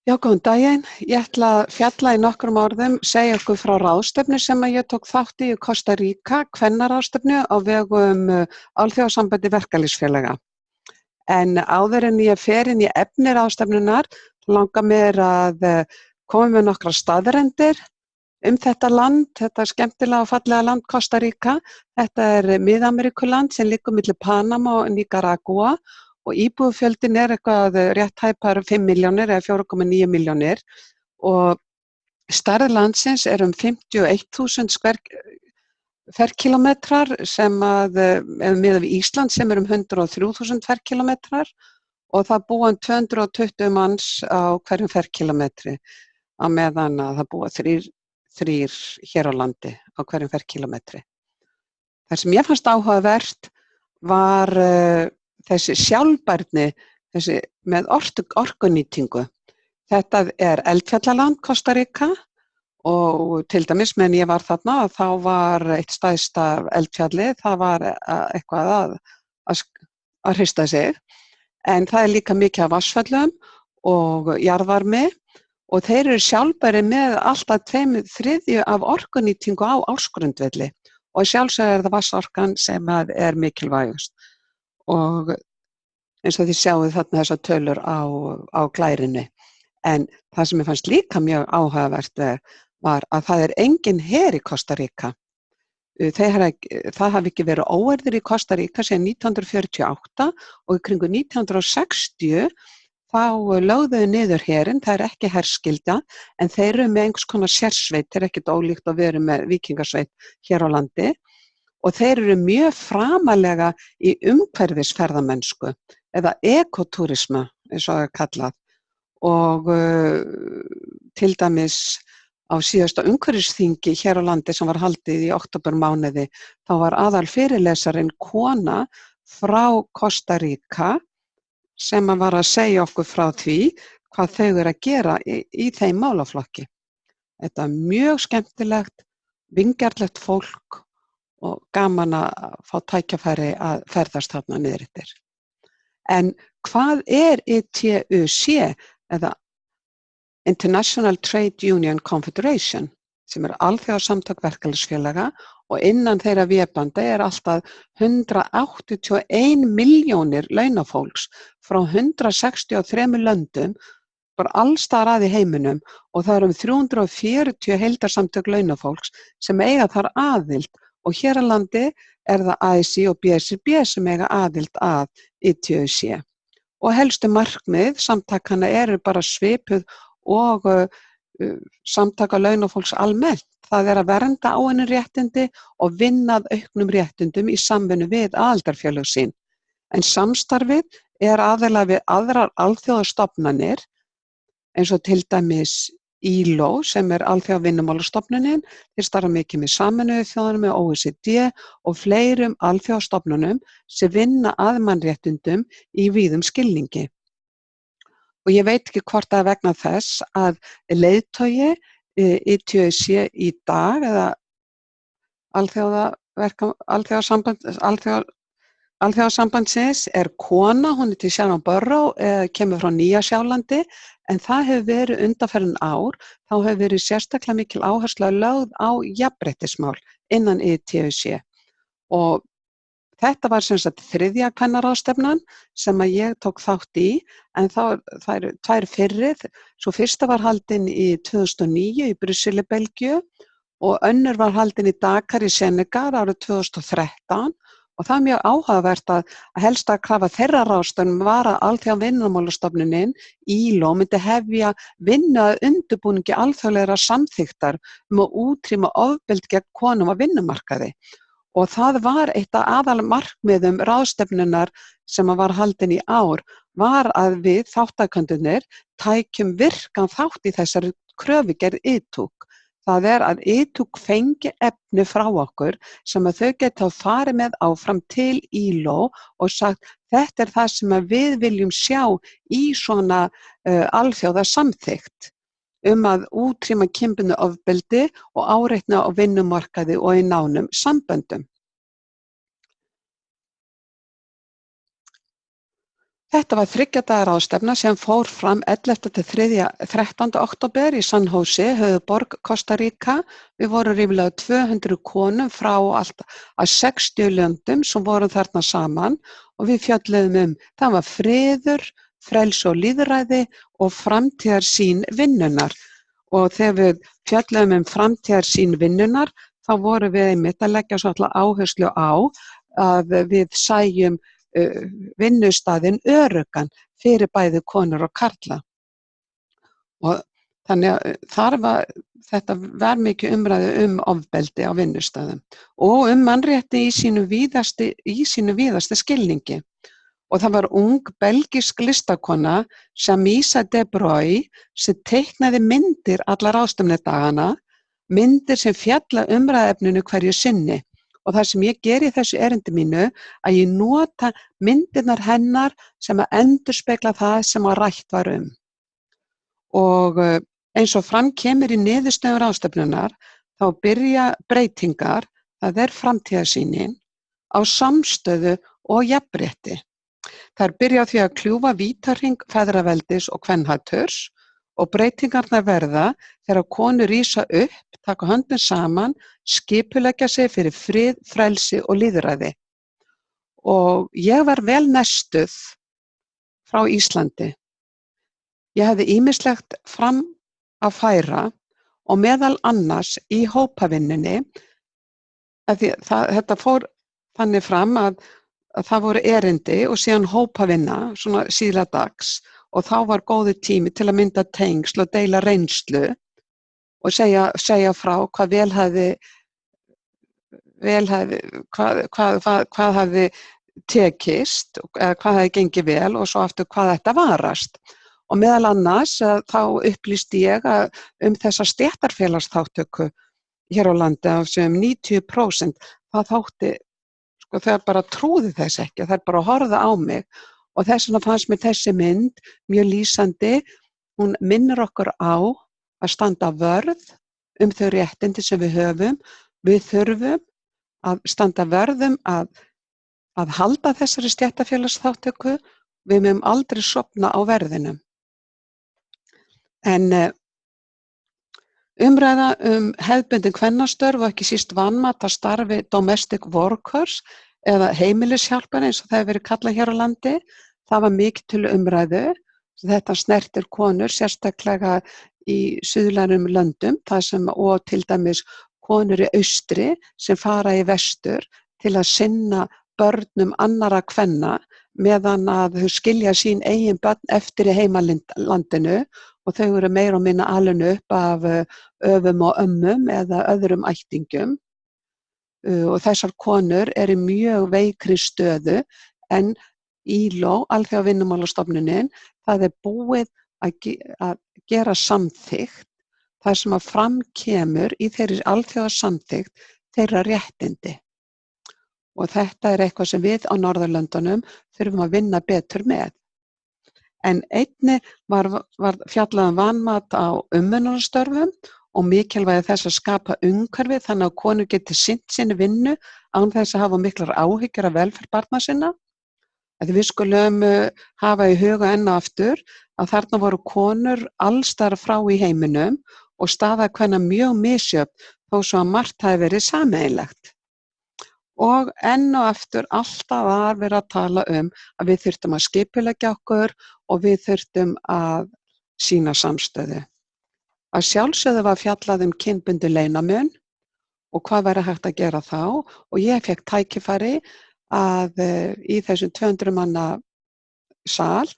Já, góðan daginn. Ég ætla að fjalla í nokkrum orðum, segja ykkur frá ráðstefnu sem að ég tók þátt í Kosta Ríka, kvennaráðstefnu á vegum Alþjóðasambandi verkalýðsfélaga. En áður en ég fer inn í efni ráðstefnunar, langar mér að koma með nokkrar staðreyndir þetta land, þetta skemmtilega og fallega land Kosta Ríka. Þetta er Mið-Ameríkuland sem liggur milli Panama og Nicaragua og íbúafjöldinn er eitthvað rétt tæpar 5 milljónir eða 4,9 milljónir og stærð landsins er 51.000 ferkílómetrar sem að, ef miðað við Ísland sem er 103.000 ferkílómetrar og það búa 220 manns á hverjum ferkílómetri á meðan að það búa þrír hér á landi á hverjum ferkílómetri. Það sem ég fannst áhugavert var þessi sjálfbærni, þessi með orkunýtingu. Þetta er eldfjallaland Kosta Ríka og til dæmis meðan ég var þarna þá var eitt stærsta eldfjallið, það var eitthvað að hrista sig. En það er líka mikið af vatnsföllum og jarðvarmi og þeir eru sjálfbæri með alltaf 2/3 af orkunýtingu á ársgrundvelli og sjálfsögðu er það vatnsorkan sem er mikilvægust. Og eins og þið sjáið þarna þessar tölur á glærunni. En það sem ég fannst líka mjög áhugavert var að það er engin her í Kosta Ríka. Það hafi ekki verið óeirðir í Kosta Ríka síðan 1948 og í kringu 1960 þá lögðu niður herinn, það er ekki herskylda, en þeir eru með einhvers konar sérsveit, þeir eru ekkert ólíkt að vera með víkingasveit hér á landi. Og þeir eru mjög framalega í umhverfisferðamennsku eða ekotúrisma eins og það er kallað og til dæmis á síðasta umhverfisþingi hér á landi sem var haldið í októbermánuði þá var aðalfyrirlesarinn kona frá Kosta Ríka sem var að segja okkur frá því hvað þau eru að gera í þeim málaflokki. Þetta er mjög skemmtilegt, vingjarnlegt fólk og gaman að fá tækifæri að ferðast þarna niður eftir. En hvað er ITUC eða International Trade Union Confederation sem er alþjóðasamtök verkalýðsfélaga og innan þeirra vébanda er alltaf 181 milljónir launafólks frá 163 löndum bara alls staðar að í heiminum og það eru 340 heildarsamtök launafólks sem eiga þar aðild. Og hér á landi er það ASÍ og BSRB sem eiga aðild að ITUC. Og helstu markmið samtakanna eru bara svipuð og samtaka launafólks almennt. Það er að vernda áunninn réttindi og vinna að auknum réttindum í samvinnu við aðildarfélög sín. En samstarfið er aðallega við aðrar alþjóðastofnanir eins og til dæmis ILO sem er alþjóðavinnumálastofnunin, þeir starfa mikið með Sameinuðu þjóðunum, með OECD og fleirum alþjóðastofnunum sem vinna að mannréttindum í víðum skilningi. Og ég veit ekki hvort það er vegna þess að leiðtogi ITUC í dag eða alþjóðasambandsins er kona, hún til Sharon Burrow, kemur frá Nýja-Sjálandi, en það hefur verið undanfarin ár, þá hefur verið sérstaklega mikil áhersla lögð á jafnréttismál innan ITUC. Og þetta var sem sagt þriðja kvennaráðstefnan sem að ég tók þátt í, en það eru tvær fyrri. Svo fyrsta var haldin í 2009 í Brussel í Belgíu og önnur var haldin í Dakar í Senegal árið 2013. Og það er mjög áhugavert að helsta krafa þeirra ráðstefnum var að Alþjóðavinnumálastofnunin ILO myndi hefja vinnu að undirbúningi alþjóðlegra samþykktar að útrýma ofbeldi gegn konum á vinnumarkaði. Og það var eitt af aðalmarkmiðum ráðstefnunnar sem var haldin í ár var að við þáttakendurnir tækjum virkan þátt í þessari kröfugerð ITUC. Það er að ITUC fengi efni frá okkur sem að þau geta farið með áfram til ILO og sagt þetta er það sem að við viljum sjá í svona alþjóða samþykkt að útrýma kynbundnu ofbeldi og áreitni á vinnumarkaði og í nánum samböndum. Þetta var 3 daga ráðstefna sem fór fram 11. til 13. október í San Jose, höfuðborg Costa Rica. Við vorum ríflega 200 konum frá allt að 60 löndum sem vorum þarna saman og við fjölluðum það var friður, frelsi og lýðræði og framtíðarsýn vinnunnar. Og þegar við fjölluðum framtíðarsýn vinnunnar, þá vorum við einmitt að leggja svolítið áherslu á að við sæjum vinnustaðinn öruggan fyrir bæði konur og karla. Og þannig að þetta var mikið umræðu ofbeldi á vinnustaðum og mannrétti í sínu víðasta skilningi. Og það var ung belgísk listakona, Samisa de Bruyne, sem teiknaði myndir alla ráðstefnudagana, myndir sem fjalla umræðuefninu hverju sinni. Og það sem ég geri í þessu erindi mínu, að ég nota myndirnar hennar sem að endurspegla það sem að rætt var Og eins og fram kemur í niðurstöðum ráðstefnunnar, þá byrja breytingar, það framtíðarsýnin, á samstöðu og jafnrétti. Þær byrja á því að kljúfa vítahring feðraveldis og kvenhaturs og breytingarnar verða þegar konur rísa upp, taka höndum saman, skipuleggja sig fyrir frið, frelsi og lýðræði. Og ég var vel nestuð frá Íslandi. Ég hefði ýmislegt fram að færa og meðal annars í hópavinnunni, þetta fór þannig fram að það voru erindi og síðan hópavinna, svona síðla dags, og þá var góður tími til að mynda tengsl og deila reynslu og segja frá hvað hvað hafði tekist, eða hvað hafði gengið vel og svo aftur hvað þetta varast. Og meðal annars þá upplýsti ég þessa stéttarfélagsþátttöku hér á landi af sem 90%, það þátti, þær bara trúðu þess ekki, þær bara horfðu á mig og þess vegna fannst mér þessi mynd mjög lýsandi. Hún minnir okkur á að standa vörð þau réttindi sem við höfum. Við þurfum að standa vörð að halda þessari stéttarfélagsþátttöku. Við megum aldrei sofna á verðinum. En umræða hefðbundin kvennastörf og ekki síst vanmat að starfi domestic workers eða heimilishjálpar eins og það hefur verið kallað hér á landi, það var mikið til umræðu. Þetta snertir konur sérstaklega í suðlærum löndum, og til dæmis konur í austri sem fara í vestur til að sinna börnum annarra kvenna meðan að þau skilja sín eigin börn eftir í heimalandinu og þau eru meira og minna alin upp af öfum og ömmum eða öðrum ættingjum. Og þessar konur eru mjög veikri stöðu en ILO, Alþjóðavinnumálastofnunin, það búið að gera samþykkt þar sem að fram kemur í þeirri alþjóðasamþykkt þeirra réttindi. Og þetta eitthvað sem við á Norðurlöndunum þurfum að vinna betur með. En einnig var fjallað vanmat á umönnunarstörfum og mikilvægi þess að skapa umhverfi þannig að konur geti sinnt sinni vinnu án þess að hafa miklar áhyggjur af velferð barna sinna. Við skulum hafa í huga enn og aftur að þarna voru konur allsstaðar frá í heiminum og staða kvenna mjög misjöfn þó svo að margt hafi verið sameiginlegt. Og enn og aftur alltaf var verið að tala að við þurftum að skipuleggja okkur og við þurftum að sýna samstöðu. Að sjálfsögðu var fjallað kynbundinn launamun og hvað væri hægt að gera þá og ég fékk tækifæri að í þessum 200 manna sal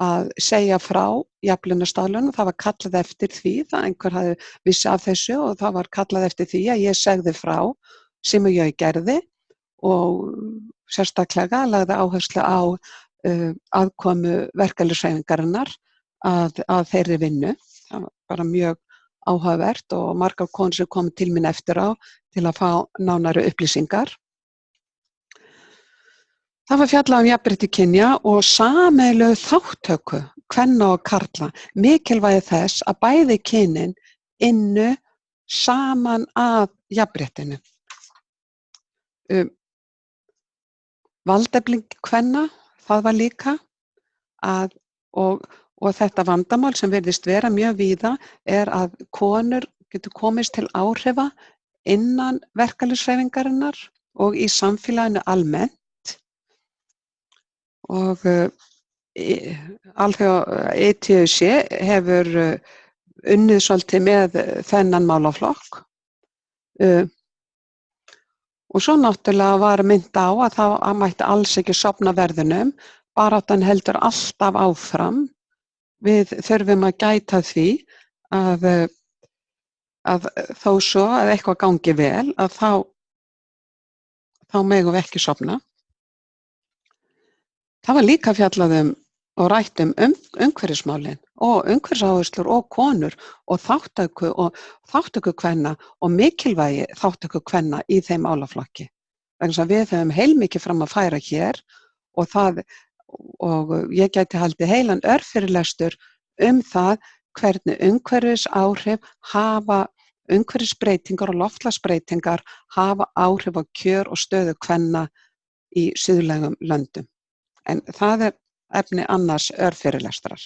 að segja frá jafnlaunastaðlunum. Það var kallað eftir því, það einhver hafði vissi af þessu og það var kallað eftir því að ég segði frá sem ég gerði og sérstaklega lagði áherslu á aðkomu verkalýðshreyfingarinnar að þeirri vinnu. Það var bara mjög áhugavert og margar konur sem komu til mín eftir á til að fá nánari upplýsingar. Það var fjallað jafnrétti kynja og sameiginlegu þátttöku kvenna og karla, mikilvægi þess að bæði kynin ynnu saman að jafnréttinu. Valdefling kvenna, það var líka og þetta vandamál sem virðist vera mjög víða að konur getur komist til áhrifa innan verkalýðshreyfingarinnar og í samfélaginu almennt og ETUC hefur unnið svolítið með þennan málaflokk og svo náttúrulega var minnt á að það mætti alls ekki sofna verðinum, baráttan heldur alltaf áfram. Við þurfum að gæta því að þó svo að eitthvað gangi vel að þá megum við ekki sofna. Það var líka fjallað og rætt umhverfismálin og umhverfisáherslur og konur og þátttöku kvenna og mikilvægi þátttöku kvenna í þeim málaflokki. Vegna þess að við höfum heilmikið fram að færa hér og ég gæti haldið heilan örfyrirlestur það hvernig umhverfisáhrif hafa umhverfisbreytingar og loftslagsbreytingar hafa áhrif á kjör og stöðu kvenna í suðlægum löndum. En það efni annars örfyrirlestrar.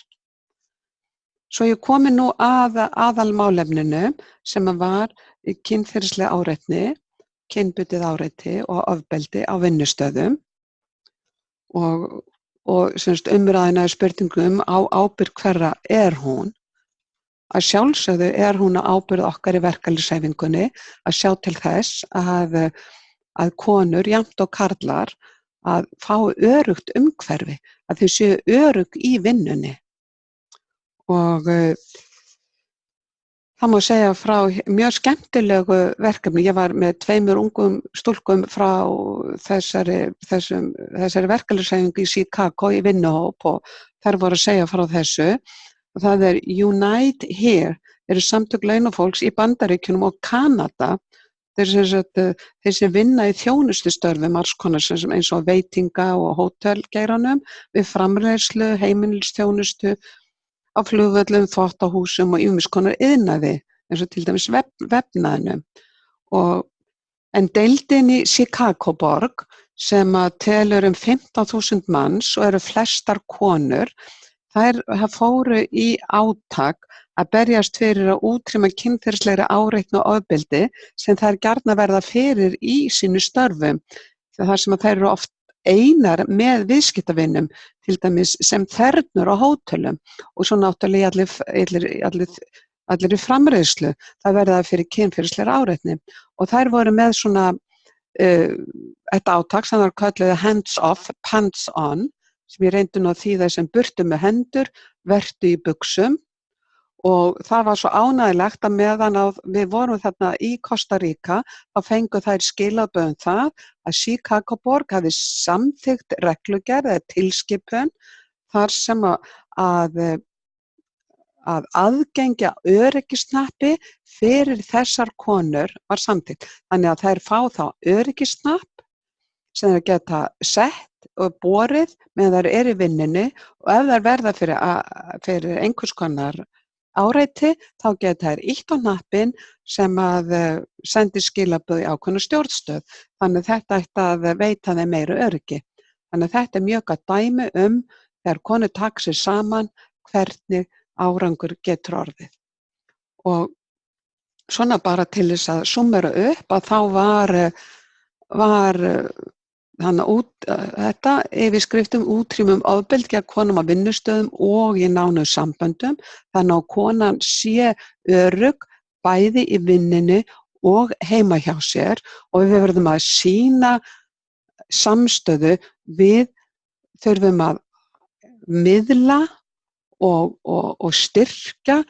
Svo ég komi nú að aðalmálefninu sem var kynferðisleg áreitni, kynbundið áreiti og ofbeldi á vinnustöðum og umræðina spurningum á ábyrgð hverra hún. Að sjálfsögðu hún á ábyrgð okkar í verkalýðshreyfingunni að sjá til þess að konur, jafnt og karlar, að fá öruggt umhverfi, að þau séu örugg í vinnunni. Og það má segja frá mjög skemmtilegu verkefni. Ég var með 2 ungum stúlkum frá þessari verkalýðshreyfingu í Chicago í vinnuhóp og þær voru að segja frá þessu. Og það Unite Here, eru samtök launafólks í Bandaríkjunum og Kanada. Þeir sem vinna í þjónustustörfum alls konar eins og veitinga- og hótelgeiranum við framleiðslu, heimilisþjónustu á flugvöllum, þvottahúsum og ýmiss konar iðnaði eins og til dæmis vefnaðinum. En deildin í Chicago-borg sem telur 15.000 manns og eru flestar konur, þær fóru í átak að berjast fyrir að útrýma kynferðislegri áreitni og ofbeldi sem þær gjarna verða fyrir í sínu störfum. Þar sem þær eru oft einar með viðskiptavinum, til dæmis sem þernur á hótelum og svo náttúrulega allir í framreiðslu. Það verða fyrir kynferðislegri áreitni. Og þær voru með svona þetta átak sem þær kölluðu hands off, pants on, sem ég reyndi nú að þýða sem burtu með hendur, vertu í buxum. Og það var svo ánægilegt að meðan við vorum þarna í Costa Rica, þá fengu þær skilaboð það að Chicago-borg hafi samþykkt reglugerð eða tilskipun þar sem að aðgengja öryggisnappi fyrir þessar konur var samþykkt. Þannig að þær fá þá öryggisnapp sem þær geta sett og borið meðan þær eru í vinnunni og ef þær verða fyrir einhvers konar áreiti, þá geta þær ýtt á hnappinn sem að sendi skilaboð í ákveðna stjórnstöð. Þannig að þetta ætti að veita þeim meira öryggi. Þannig að þetta mjög gott dæmi þegar konur taka sig saman hvernig árangur getur orðið. Og svona bara til þess að summera upp að þá var þetta yfirskriftum útrýmum ofbeldi gegn konum á vinnustöðum og í nánum samböndum, þannig að konan sé örugg bæði í vinnunni og heima hjá sér og við verðum að sýna samstöðu, við þurfum að miðla og styrkja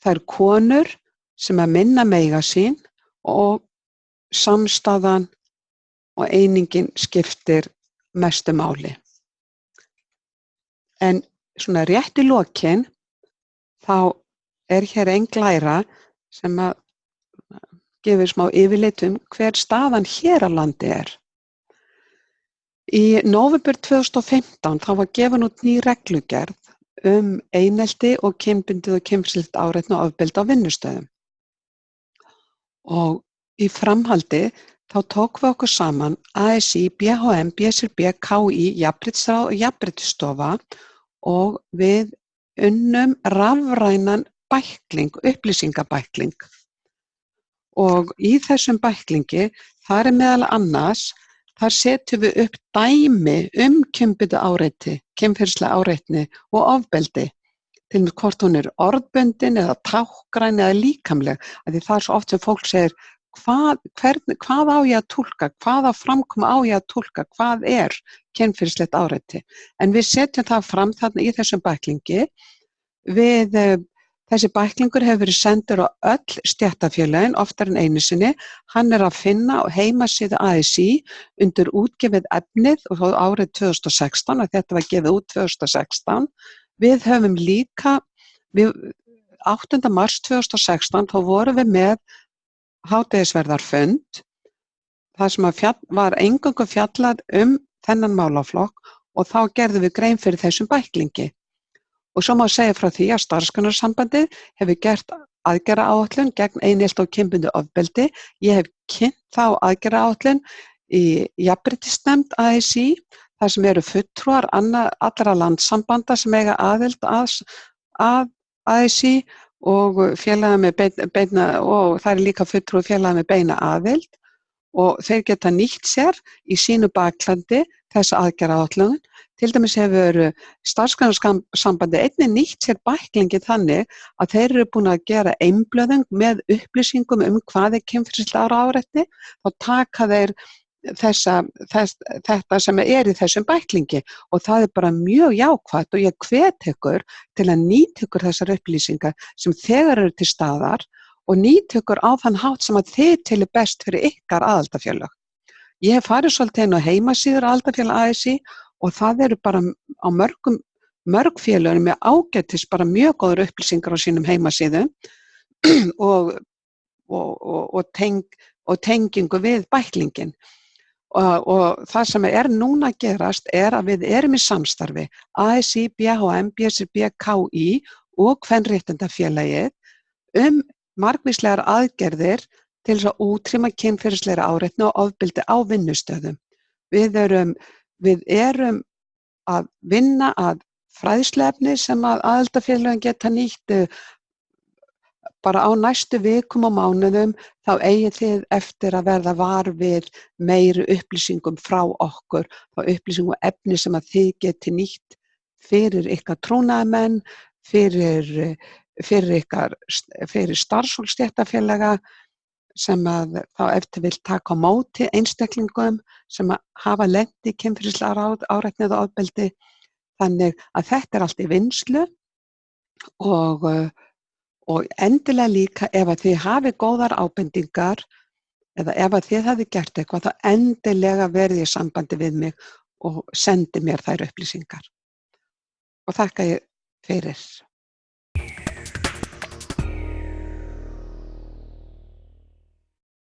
þær konur sem að minna mega sín og samstaðan og einingin skiptir mestu máli. En svona rétt í lokin þá hér ein glæra sem að gefur smá yfirlit hver staðan hér á landi er. Í nóvember 2015 þá var gefin út ný reglugerð einelti og kynbundið og kynferðislegt áreitni og ofbeldi á vinnustöðum. Og í framhaldi þá tókum við okkur saman ASÍ, BHM, BSRB, KÍ, Jafnréttisráð og Jafnréttisstofa og við unnum rafrænan bækling, upplýsingabækling. Og í þessum bæklingi, þar meðal annars, þar setjum við upp dæmi kynbundið áreiti, kynferðislega áreitni og ofbeldi. Til dæmis hvort hún orðbundin eða táknræn eða líkamleg. Af því það svo oft sem fólk segir, hvað á ég að túlka, hvaða framkoma á ég að túlka, hvað kynferðislegt áreiti. En við setjum það fram þarna í þessum bæklingi. Þessi bæklingur hefur verið sendur á öll stéttarfélögin oftar en einu sinni. Hann að finna á heimasíðu ASÍ undir útgefið efnið og þá árið 2016 og þetta var gefið út 2016. Við höfum líka, 8. mars 2016, þá vorum við með hádegisverðarfund, þar sem var eingöngu fjallað þennan málaflokk og þá gerðum við grein fyrir þessum bæklingi. Og svo má segja frá því að Starfsgreinasambandið hefur gert aðgerðaáætlun gegn einelti og kynbundnu ofbeldi. Ég hef kynnt þá aðgerðaáætlun í jafnréttisnefnd ASÍ, þar sem eru fulltrúar allra landssambanda sem eiga aðild að ASÍ og félaga með og það líka fulltrúi félaga með beina aðild og þeir geta nýtt sér í sínu baklandi þessa aðgerðaáætlun. Til dæmis hefur Starfsgreinasambandið einnig nýtt sér bæklingi þannig að þeir eru búin að gera einblöðung með upplýsingum hvað kynferðislega áreitni, þá taka þeir þetta sem í þessum bæklingi og það bara mjög jákvætt og ég hvet ykkur til að nýta ykkur þessar upplýsingar sem þegar eru til staðar og nýta ykkur á þann hátt sem að þið telur best fyrir ykkar aðildarfélög. Ég hef farið svolítið inn á heimasíður aðildarfélag ASÍ og það eru bara á mörg félögum með ágætis bara mjög góður upplýsingar á sínum heimasíðum og tengingu við bæklingin. Og það sem núna að gerast að við erum í samstarfi ASÍ, BHM, BSRB, KÍ og Kvenréttindafélagið margvíslegar aðgerðir til þess að útrýma kynferðislegri áreitni og ofbeldi á vinnustöðum. Við erum að vinna að fræðsluefni sem að aðildarfélögin geta nýtt bara á næstu vikum og mánuðum, þá eigið þið eftir að verða var við meiri upplýsingum frá okkur, þá upplýsingum og efni sem að þið geti nýtt fyrir ykkar trúnaðarmenn, fyrir starfsfólk stéttarfélaga sem að þá eftir vill taka á móti einstaklingum sem að hafa lent í kynferðislega áreitni eða ofbeldi. Þannig að þetta allt í vinnslu og endilega líka ef að þið hafið góðar ábendingar eða ef að þið hafið gert eitthvað, þá endilega verið í sambandi við mig og sendi mér þær upplýsingar. Og þakka ég fyrir.